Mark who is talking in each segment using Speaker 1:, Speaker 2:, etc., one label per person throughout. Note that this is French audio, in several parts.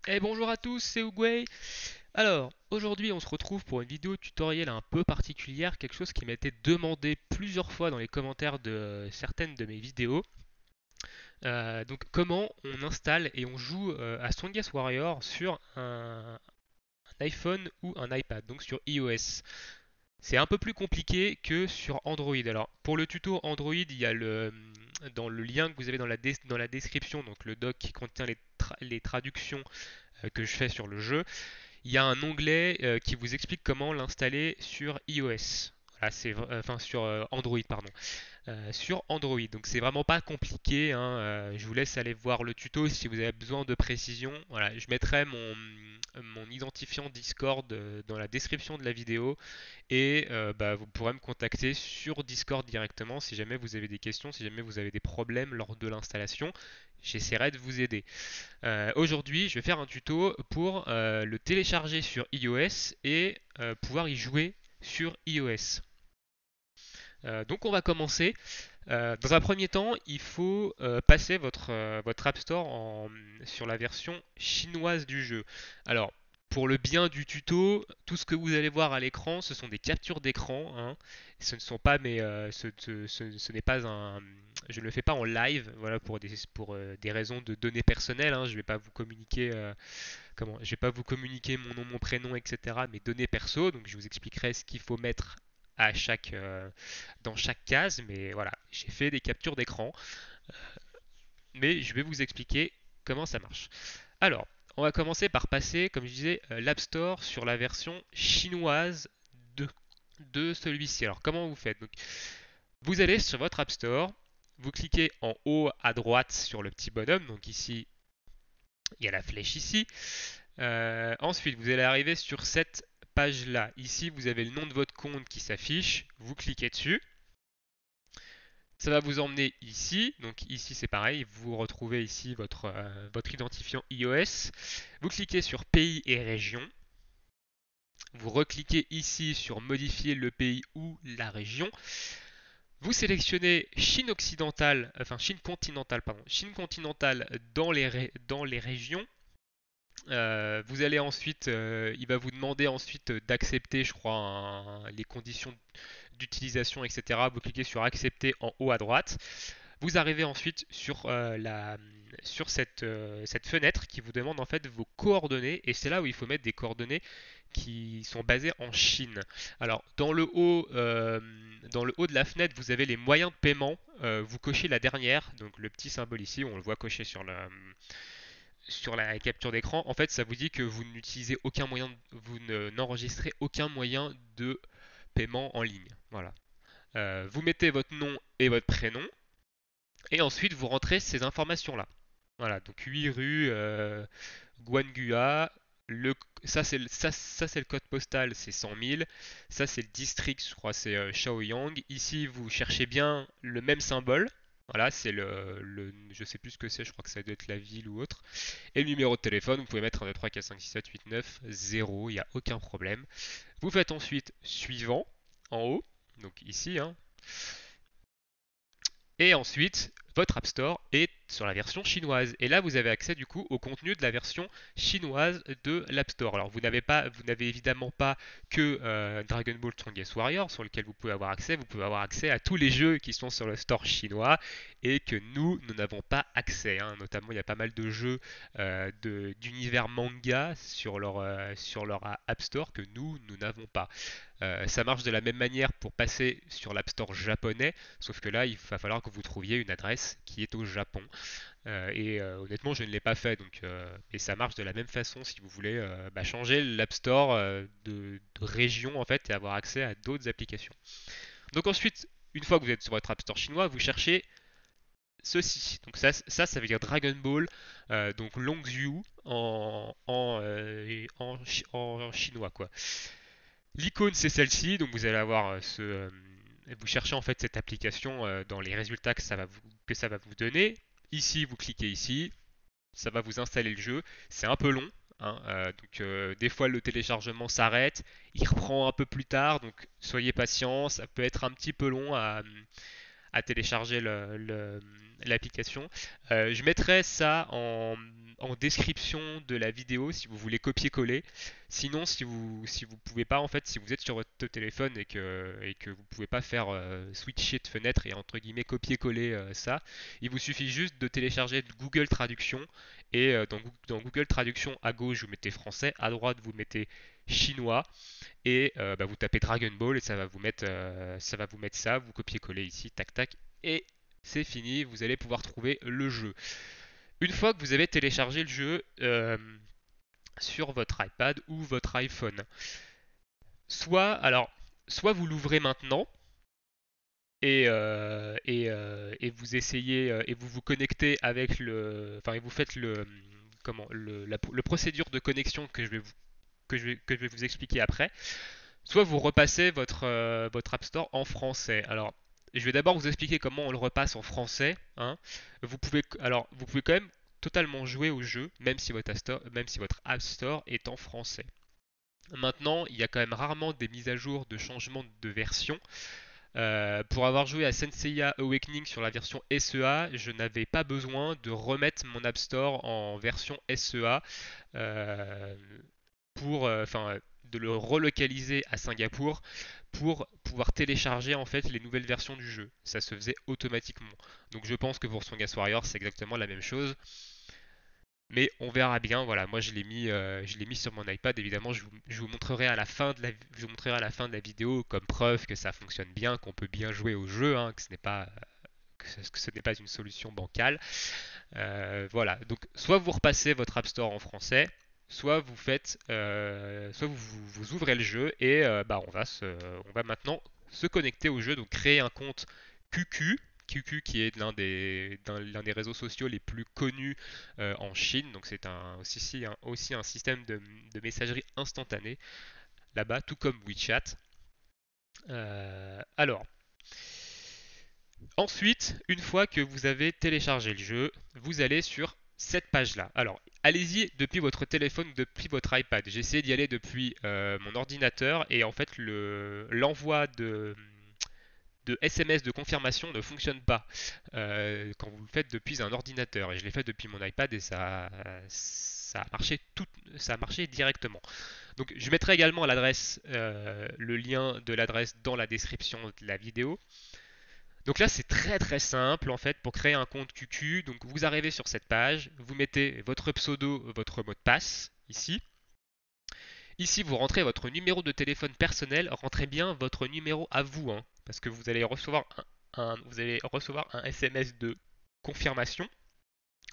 Speaker 1: Et bonjour à tous, c'est Ougway. Alors, aujourd'hui on se retrouve pour une vidéo tutoriel un peu particulière, quelque chose qui m'a été demandé plusieurs fois dans les commentaires de certaines de mes vidéos. Donc comment on installe et on joue à Strongest Warrior sur un iPhone ou un iPad, donc sur iOS. C'est un peu plus compliqué que sur Android. Alors, pour le tuto Android, il y a dans le lien que vous avez dans la description, donc le doc qui contient les traductions que je fais sur le jeu. Il y a un onglet qui vous explique comment l'installer sur iOS. Voilà, enfin sur Android, pardon. Sur Android. Donc c'est vraiment pas compliqué, hein. Je vous laisse aller voir le tuto si vous avez besoin de précision. Voilà, je mettrai mon identifiant Discord dans la description de la vidéo et bah, vous pourrez me contacter sur Discord directement si jamais vous avez des questions, si jamais vous avez des problèmes lors de l'installation. J'essaierai de vous aider. Aujourd'hui, je vais faire un tuto pour le télécharger sur iOS et pouvoir y jouer sur iOS. Donc on va commencer. Dans un premier temps, il faut passer votre App Store sur la version chinoise du jeu. Alors, pour le bien du tuto, tout ce que vous allez voir à l'écran, ce sont des captures d'écran, hein. Ce ne sont pas ce n'est pas un, je ne le fais pas en live, voilà pour des raisons de données personnelles, hein. Je ne vais pas vous communiquer je vais pas vous communiquer mon nom, mon prénom, etc. Mes données perso. Donc je vous expliquerai ce qu'il faut mettre dans chaque case. Mais voilà, j'ai fait des captures d'écran. Mais je vais vous expliquer comment ça marche. Alors, on va commencer par passer, comme je disais, l'App Store sur la version chinoise de, de celui-ci. Alors, comment vous faites? Donc, vous allez sur votre App Store, vous cliquez en haut à droite sur le petit bonhomme. Donc ici, il y a la flèche ici. Ensuite, vous allez arriver sur cette page-là. Ici, vous avez le nom de votre compte qui s'affiche. Vous cliquez dessus. Ça va vous emmener ici. Donc ici, c'est pareil. Vous retrouvez ici votre identifiant iOS. Vous cliquez sur pays et région. Vous recliquez ici sur modifier le pays ou la région. Vous sélectionnez Chine occidentale, enfin Chine continentale, pardon, Chine continentale dans les régions. Vous allez ensuite, il va vous demander ensuite d'accepter, je crois, les conditions d'utilisation, etc. Vous cliquez sur accepter en haut à droite. Vous arrivez ensuite sur cette fenêtre qui vous demande en fait vos coordonnées et c'est là où il faut mettre des coordonnées qui sont basées en Chine. Alors dans le haut de la fenêtre, vous avez les moyens de paiement. Vous cochez la dernière, donc le petit symbole ici, on le voit coché sur la capture d'écran, en fait, ça vous dit que vous n'utilisez aucun moyen, n'enregistrez aucun moyen de paiement en ligne. Voilà. Vous mettez votre nom et votre prénom, et ensuite vous rentrez ces informations-là. Voilà, donc 8 rue Guangua. Ça, c'est le code postal, c'est 100 000. Ça, c'est le district, je crois, c'est Shaoyang. Ici, vous cherchez bien le même symbole. Voilà, c'est je sais plus ce que c'est, je crois que ça doit être la ville ou autre. Et le numéro de téléphone, vous pouvez mettre 1, 2, 3, 4, 5, 6, 7, 8, 9, 0, il n'y a aucun problème. Vous faites ensuite suivant, en haut, donc ici, hein. Et ensuite, votre App Store est sur la version chinoise. Et là, vous avez accès du coup au contenu de la version chinoise de l'App Store. Alors, vous n'avez évidemment pas que Dragon Ball Strongest Warrior sur lequel vous pouvez avoir accès. Vous pouvez avoir accès à tous les jeux qui sont sur le store chinois et que nous n'avons pas accès, hein. Notamment, il y a pas mal de jeux d'univers manga sur leur App Store que nous n'avons pas. Ça marche de la même manière pour passer sur l'App Store japonais, sauf que là, il va falloir que vous trouviez une adresse qui est au Japon. Honnêtement, je ne l'ai pas fait, et ça marche de la même façon si vous voulez changer l'App Store de région en fait et avoir accès à d'autres applications. Donc ensuite, une fois que vous êtes sur votre App Store chinois, vous cherchez ceci. Donc ça veut dire Dragon Ball, donc Longzhu en chinois quoi. L'icône c'est celle-ci, donc vous allez avoir vous cherchez en fait cette application dans les résultats que ça va vous donner. Ici, vous cliquez ici, ça va vous installer le jeu. C'est un peu long, hein, des fois le téléchargement s'arrête, il reprend un peu plus tard, donc soyez patient, ça peut être un petit peu long à télécharger l'application. Je mettrai ça en description de la vidéo si vous voulez copier-coller. Sinon, si vous pouvez pas, en fait, si vous êtes sur votre téléphone et que vous pouvez pas faire switcher de fenêtre et entre guillemets copier-coller ça, il vous suffit juste de télécharger Google Traduction et dans Google Traduction à gauche vous mettez français, à droite vous mettez chinois et bah, vous tapez Dragon Ball et ça va vous mettre ça, vous copiez-coller ici, tac tac, et c'est fini, vous allez pouvoir trouver le jeu. Une fois que vous avez téléchargé le jeu sur votre iPad ou votre iPhone, alors, soit vous l'ouvrez maintenant et vous essayez et vous vous connectez avec enfin et vous faites le procédure de connexion que je vais vous expliquer après. Soit vous repassez votre App Store en français. Alors, je vais d'abord vous expliquer comment on le repasse en français, hein. Vous pouvez quand même totalement jouer au jeu, même si votre App Store est en français. Maintenant, il y a quand même rarement des mises à jour de changement de version. Pour avoir joué à Senseiya Awakening sur la version SEA, je n'avais pas besoin de remettre mon App Store en version SEA euh, de le relocaliser à Singapour pour pouvoir télécharger en fait les nouvelles versions du jeu. Ça se faisait automatiquement. Donc je pense que pour Strongest Warrior c'est exactement la même chose. Mais on verra bien. Voilà, moi je l'ai mis sur mon iPad. Évidemment, je vous montrerai à la fin de la vidéo comme preuve que ça fonctionne bien, qu'on peut bien jouer au jeu, hein, que ce n'est pas une solution bancale. Voilà, donc soit vous repassez votre App Store en français, soit vous ouvrez le jeu et bah, on va maintenant se connecter au jeu, donc créer un compte QQ. QQ qui est l'un des réseaux sociaux les plus connus en Chine, donc c'est aussi un système de messagerie instantanée là-bas, tout comme WeChat. Alors, ensuite, une fois que vous avez téléchargé le jeu, vous allez sur cette page-là. Alors, allez-y depuis votre téléphone ou depuis votre iPad. J'ai essayé d'y aller depuis mon ordinateur et en fait, l'envoi de SMS de confirmation ne fonctionne pas quand vous le faites depuis un ordinateur. Et je l'ai fait depuis mon iPad et ça a marché directement. Donc, je mettrai également le lien de l'adresse dans la description de la vidéo. Donc là, c'est très très simple en fait pour créer un compte QQ. Donc vous arrivez sur cette page, vous mettez votre pseudo, votre mot de passe ici. Ici, vous rentrez votre numéro de téléphone personnel. Rentrez bien votre numéro à vous, hein, parce que vous allez recevoir un SMS de confirmation.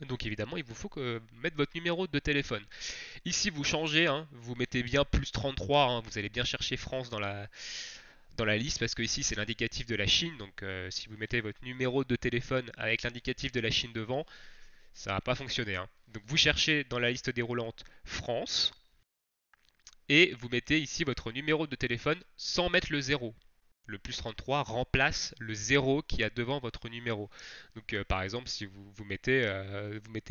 Speaker 1: Donc évidemment, il vous faut mettre votre numéro de téléphone. Ici, vous changez, hein, vous mettez bien plus 33, hein, vous allez bien chercher France dans la liste parce que ici c'est l'indicatif de la Chine. Donc si vous mettez votre numéro de téléphone avec l'indicatif de la Chine devant, ça va pas fonctionner, hein. Donc vous cherchez dans la liste déroulante France et vous mettez ici votre numéro de téléphone sans mettre le 0. Le plus 33 remplace le 0 qui y a devant votre numéro. Donc par exemple si vous mettez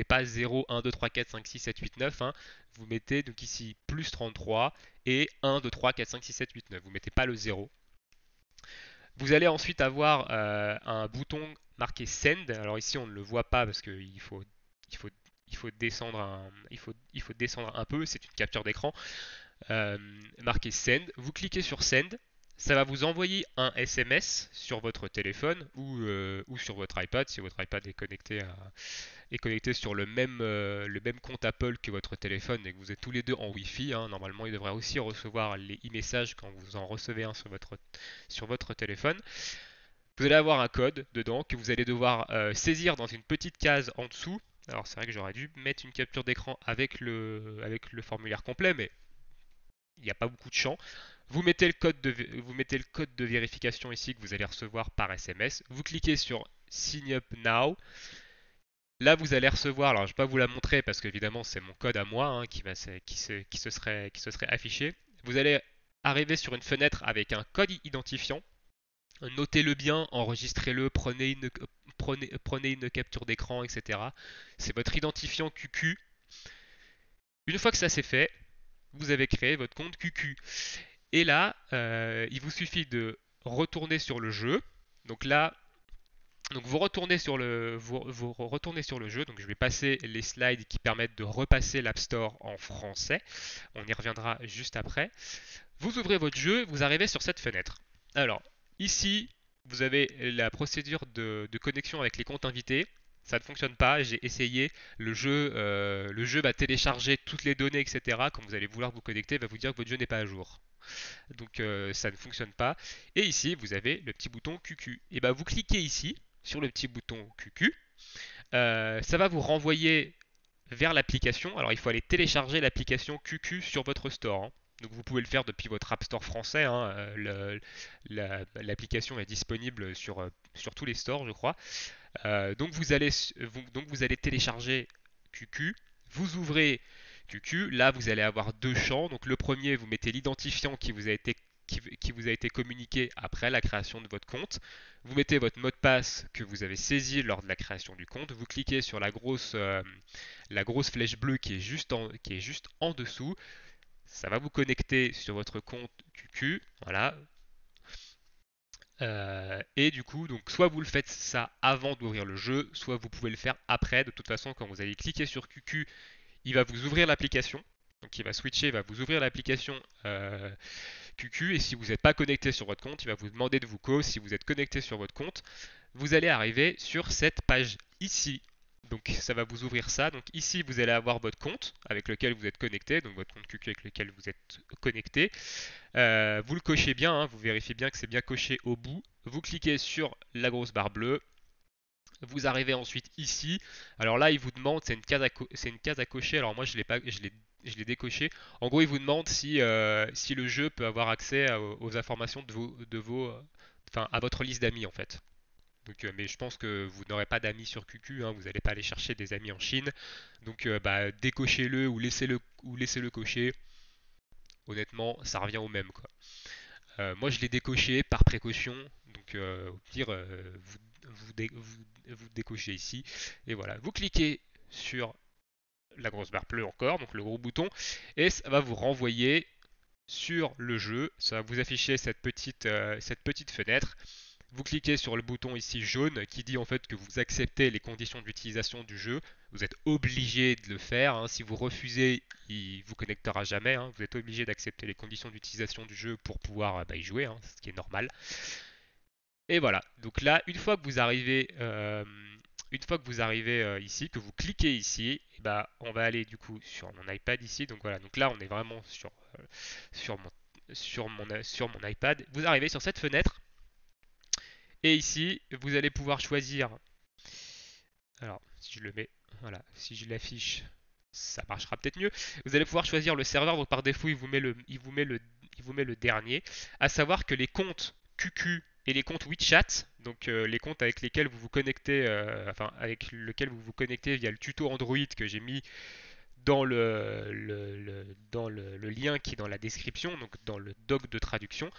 Speaker 1: pas 0, 1, 2, 3, 4, 5, 6, 7, 8, 9, hein, vous mettez donc ici plus 33 et 1, 2, 3, 4, 5, 6, 7, 8, 9. Vous mettez pas le 0. Vous allez ensuite avoir un bouton marqué Send. Alors ici on ne le voit pas parce qu'il faut descendre un peu. C'est une capture d'écran. Marqué Send. Vous cliquez sur Send. Ça va vous envoyer un SMS sur votre téléphone ou sur votre iPad si votre iPad est connecté sur le même compte Apple que votre téléphone et que vous êtes tous les deux en Wi-Fi, hein. Normalement, il devrait aussi recevoir les e-messages quand vous en recevez un sur votre téléphone. Vous allez avoir un code dedans que vous allez devoir saisir dans une petite case en dessous. Alors c'est vrai que j'aurais dû mettre une capture d'écran avec le formulaire complet, mais il n'y a pas beaucoup de champs. Vous mettez le code de vérification ici que vous allez recevoir par SMS. Vous cliquez sur Sign Up Now. Là, vous allez recevoir, alors je ne vais pas vous la montrer parce qu'évidemment c'est mon code à moi, hein, qui se serait affiché. Vous allez arriver sur une fenêtre avec un code identifiant. Notez-le bien, enregistrez-le, prenez une capture d'écran, etc. C'est votre identifiant QQ. Une fois que ça c'est fait, vous avez créé votre compte QQ. Et là, il vous suffit de retourner sur le jeu. Donc là, Donc vous retournez sur le jeu. Donc je vais passer les slides qui permettent de repasser l'App Store en français. On y reviendra juste après. Vous ouvrez votre jeu, vous arrivez sur cette fenêtre. Alors ici, vous avez la procédure de connexion avec les comptes invités. Ça ne fonctionne pas. J'ai essayé. Le jeu va télécharger toutes les données, etc. Quand vous allez vouloir vous connecter, il va vous dire que votre jeu n'est pas à jour. Donc ça ne fonctionne pas. Et ici, vous avez le petit bouton QQ. Et ben vous cliquez ici sur le petit bouton QQ. Ça va vous renvoyer vers l'application. Alors il faut aller télécharger l'application QQ sur votre store, hein. Donc vous pouvez le faire depuis votre App Store français, hein. L'application est disponible sur tous les stores, je crois. Donc vous allez télécharger QQ. Vous ouvrez QQ. Là, vous allez avoir deux champs. Donc le premier, vous mettez l'identifiant qui vous a été communiqué après la création de votre compte. Vous mettez votre mot de passe que vous avez saisi lors de la création du compte. Vous cliquez sur la grosse flèche bleue qui est juste en dessous. Ça va vous connecter sur votre compte QQ. Voilà. Et du coup, donc soit vous le faites ça avant d'ouvrir le jeu, soit vous pouvez le faire après. De toute façon, quand vous allez cliquer sur QQ, il va vous ouvrir l'application. Donc il va switcher, il va vous ouvrir l'application QQ. Et si vous n'êtes pas connecté sur votre compte, il va vous demander de vous cause. Si vous êtes connecté sur votre compte, vous allez arriver sur cette page ici. Donc ça va vous ouvrir ça. Donc ici, vous allez avoir votre compte avec lequel vous êtes connecté, donc votre compte QQ avec lequel vous êtes connecté. Vous le cochez bien, hein, vous vérifiez bien que c'est bien coché au bout. Vous cliquez sur la grosse barre bleue. Vous arrivez ensuite ici. Alors là, il vous demande, c'est une case à cocher. Alors moi, je l'ai pas, je l'ai décoché. En gros, il vous demande si le jeu peut avoir accès aux informations enfin, à votre liste d'amis en fait. Donc, mais je pense que vous n'aurez pas d'amis sur QQ, hein, vous n'allez pas aller chercher des amis en Chine. Donc, bah, décochez-le ou laissez-le cocher. Honnêtement, ça revient au même, quoi. Moi, je l'ai décoché par précaution. Donc, au pire, vous décochez ici. Et voilà, vous cliquez sur la grosse barre bleue encore, donc le gros bouton, et ça va vous renvoyer sur le jeu. Ça va vous afficher cette petite fenêtre. Vous cliquez sur le bouton ici jaune qui dit en fait que vous acceptez les conditions d'utilisation du jeu. Vous êtes obligé de le faire, hein. Si vous refusez, il vous connectera jamais, hein. Vous êtes obligé d'accepter les conditions d'utilisation du jeu pour pouvoir bah, y jouer, hein, ce qui est normal. Et voilà. Donc là, une fois que vous arrivez ici, que vous cliquez ici, et bah, on va aller du coup sur mon iPad ici. Donc voilà. Donc là, on est vraiment sur sur mon iPad. Vous arrivez sur cette fenêtre. Et ici, vous allez pouvoir choisir. Alors, si je le mets, voilà, si je l'affiche, ça marchera peut-être mieux. Vous allez pouvoir choisir le serveur. Donc par défaut, il vous met le dernier. À savoir que les comptes QQ et les comptes WeChat, donc les comptes avec lesquels vous vous connectez, enfin avec lequel vous vous connectez via le tuto Android que j'ai mis dans le lien qui est dans la description, donc dans le doc de traduction.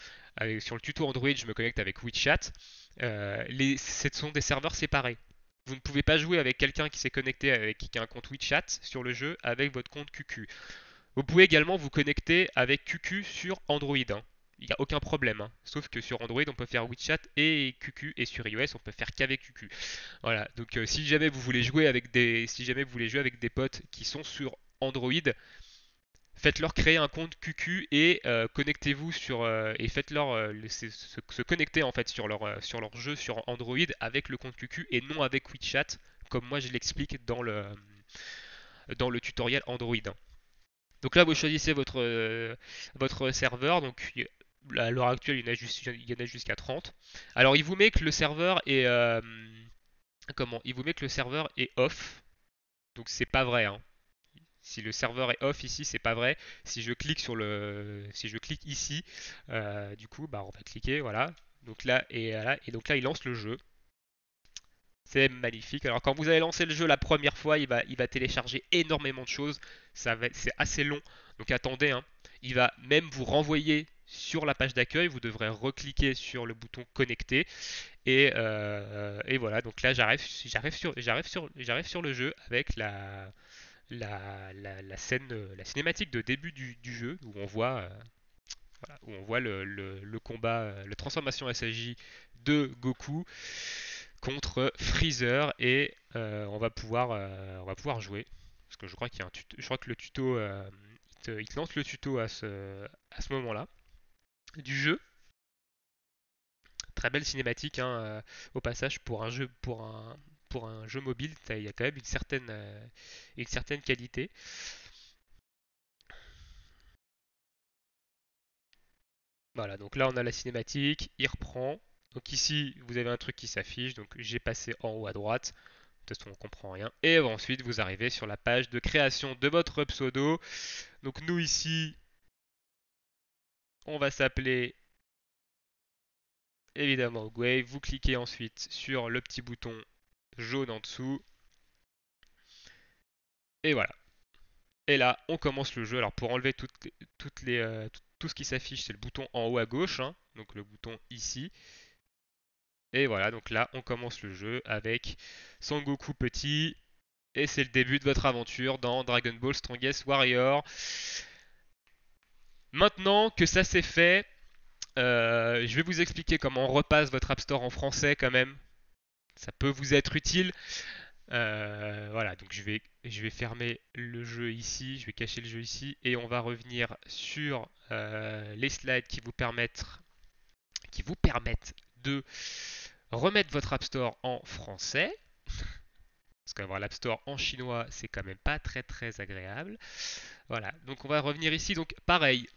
Speaker 1: Sur le tuto Android, je me connecte avec WeChat. Ce sont des serveurs séparés. Vous ne pouvez pas jouer avec quelqu'un qui s'est connecté avec qui a un compte WeChat sur le jeu avec votre compte QQ. Vous pouvez également vous connecter avec QQ sur Android, hein. Il n'y a aucun problème, hein. Sauf que sur Android, on peut faire WeChat et QQ, et sur iOS, on peut faire qu'avec QQ. Voilà. Donc, si jamais vous voulez jouer avec des potes qui sont sur Android, faites-leur créer un compte QQ et connectez-vous et faites-leur se connecter en fait sur leur jeu sur Android avec le compte QQ et non avec WeChat, comme moi je l'explique dans le tutoriel Android, hein. Donc là, vous choisissez votre serveur. Donc à l'heure actuelle, il y en a jusqu'à 30. Alors, il vous met que le serveur est il vous met que le serveur est off. Donc c'est pas vrai, hein. Si le serveur est off ici, c'est pas vrai. Si je clique ici, du coup, bah on va cliquer, voilà. Et donc là, il lance le jeu. C'est magnifique. Alors quand vous allez lancer le jeu la première fois, il va télécharger énormément de choses. C'est assez long. Donc attendez, hein. Il va même vous renvoyer sur la page d'accueil. Vous devrez recliquer sur le bouton connecter. Et voilà. Donc là, j'arrive sur le jeu avec la scène, la cinématique de début du jeu où on voit, voilà, où on voit le combat, la transformation SAJ de Goku contre Freezer et on va pouvoir jouer. Parce que je crois qu'il y a un tuto, je crois que le tuto, il te lance le tuto à ce moment-là du jeu. Très belle cinématique, hein, au passage pour un jeu, pour un jeu mobile, il y a quand même une certaine qualité. Voilà, donc là on a la cinématique, il reprend. Donc ici vous avez un truc qui s'affiche, donc j'ai passé en haut à droite. De toute façon on comprend rien. Et ensuite vous arrivez sur la page de création de votre pseudo. Donc nous ici on va s'appeler évidemment Wave. Vous cliquez ensuite sur le petit bouton jaune en dessous. Et voilà. Et là, on commence le jeu. Alors pour enlever tout ce qui s'affiche, c'est le bouton en haut à gauche, hein, donc le bouton ici. Et voilà, donc là, on commence le jeu avec Sangoku petit. Et c'est le début de votre aventure dans Dragon Ball Strongest Warrior. Maintenant que ça c'est fait, je vais vous expliquer comment on repasse votre App Store en français quand même. Ça peut vous être utile. Voilà, donc je vais fermer le jeu ici, je vais cacher le jeu ici, et on va revenir sur les slides qui vous permettent de remettre votre App Store en français. Parce qu'avoir l'App Store en chinois, c'est quand même pas très très agréable. Voilà, donc on va revenir ici. Donc pareil,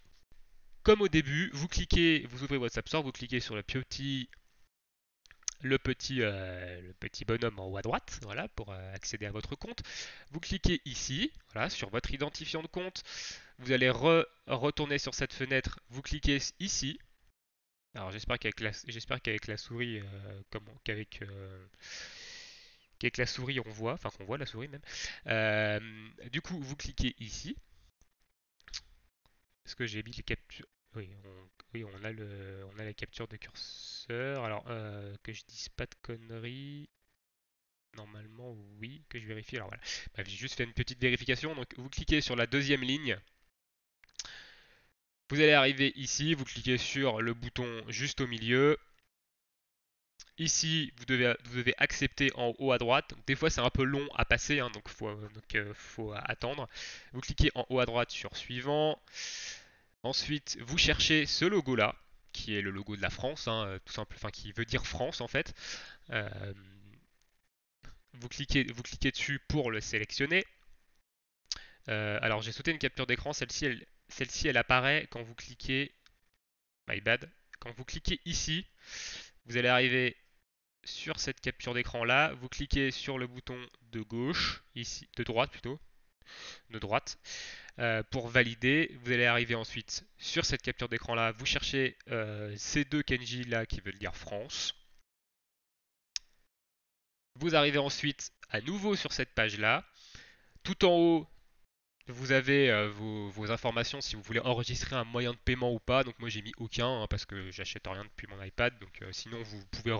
Speaker 1: comme au début, vous cliquez, vous ouvrez votre App Store, vous cliquez sur le petit bonhomme en haut à droite, voilà, pour accéder à votre compte. Vous cliquez ici, voilà, sur votre identifiant de compte. Vous allez retourner sur cette fenêtre. Vous cliquez ici. Alors j'espère qu'avec la souris, qu'avec la souris on voit, enfin qu'on voit la souris même. Euh, du coup, vous cliquez ici. Est-ce que j'ai mis les captures? Oui, on a la capture de curseur. Alors, que je dise pas de conneries. Normalement, oui, que je vérifie. Alors voilà. Bref, j'ai juste fait une petite vérification. Donc, vous cliquez sur la deuxième ligne. Vous allez arriver ici. Vous cliquez sur le bouton juste au milieu. Ici, vous devez accepter en haut à droite. Donc, des fois, c'est un peu long à passer, hein, donc faut attendre. Vous cliquez en haut à droite sur suivant. Ensuite, vous cherchez ce logo-là, qui est le logo de la France, hein, tout simple, enfin qui veut dire France en fait. Euh, vous cliquez dessus pour le sélectionner. Alors j'ai sauté une capture d'écran, celle-ci elle apparaît quand vous cliquez, my bad, quand vous cliquez ici, vous allez arriver sur cette capture d'écran là, vous cliquez sur le bouton de gauche, ici, de droite plutôt, de droite, pour valider. Vous allez arriver ensuite sur cette capture d'écran là, vous cherchez ces deux kanji là qui veulent dire France. Vous arrivez ensuite à nouveau sur cette page là. Tout en haut, vous avez vos informations si vous voulez enregistrer un moyen de paiement ou pas. Donc moi j'ai mis aucun, hein, parce que j'achète rien depuis mon iPad. Donc sinon vous pouvez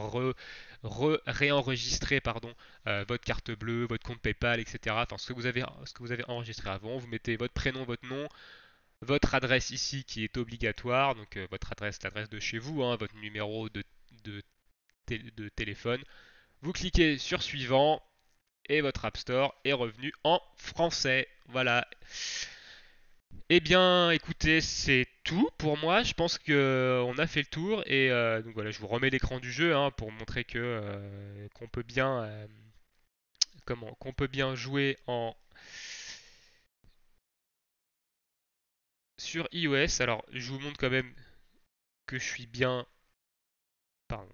Speaker 1: réenregistrer pardon, votre carte bleue, votre compte PayPal, etc. Enfin ce que vous avez enregistré avant. Vous mettez votre prénom, votre nom, votre adresse ici qui est obligatoire. Donc votre adresse, l'adresse de chez vous, hein, votre numéro de, de téléphone. Vous cliquez sur suivant et votre App Store est revenu en français. Voilà. Eh bien, écoutez, c'est tout pour moi. Je pense que on a fait le tour et donc voilà, je vous remets l'écran du jeu, hein, pour montrer que qu'on peut bien qu'on peut bien jouer en sur iOS. Alors, je vous montre quand même que je suis bien. Pardon,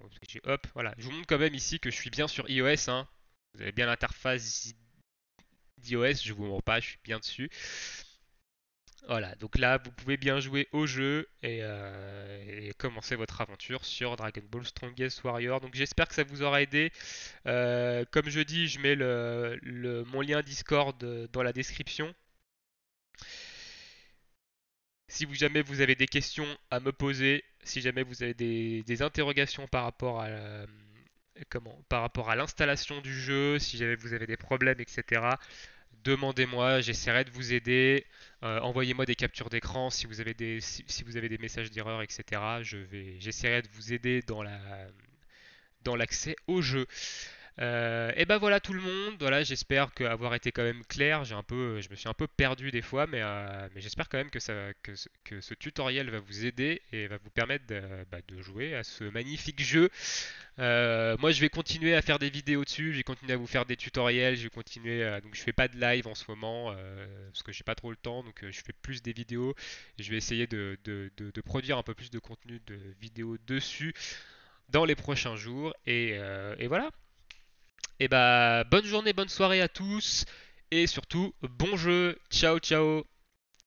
Speaker 1: hop, voilà. Je vous montre quand même ici que je suis bien sur iOS, hein. Vous avez bien l'interface d'iOS. Je vous montre pas, je suis bien dessus. Voilà, donc là, vous pouvez bien jouer au jeu et commencer votre aventure sur Dragon Ball Strongest Warrior. Donc j'espère que ça vous aura aidé. Comme je dis, je mets mon lien Discord dans la description. Si vous, jamais vous avez des questions à me poser, si jamais vous avez des interrogations par rapport à par rapport à l'installation du jeu, si jamais vous avez des problèmes, etc. Demandez-moi, j'essaierai de vous aider. Envoyez-moi des captures d'écran si vous avez si vous avez des messages d'erreur, etc. J'essaierai de vous aider dans l'accès au jeu. Et ben voilà tout le monde. Voilà, j'espère avoir été quand même clair. Je me suis un peu perdu des fois, mais j'espère quand même que ce tutoriel va vous aider et va vous permettre de jouer à ce magnifique jeu. Moi, je vais continuer à faire des vidéos dessus. Je vais continuer à vous faire des tutoriels. Je vais continuer. Donc, je fais pas de live en ce moment parce que j'ai pas trop le temps. Donc, je fais plus des vidéos. Je vais essayer de produire un peu plus de contenu de vidéos dessus dans les prochains jours. Et voilà. Et bah, bonne journée, bonne soirée à tous. Et surtout, bon jeu. Ciao, ciao.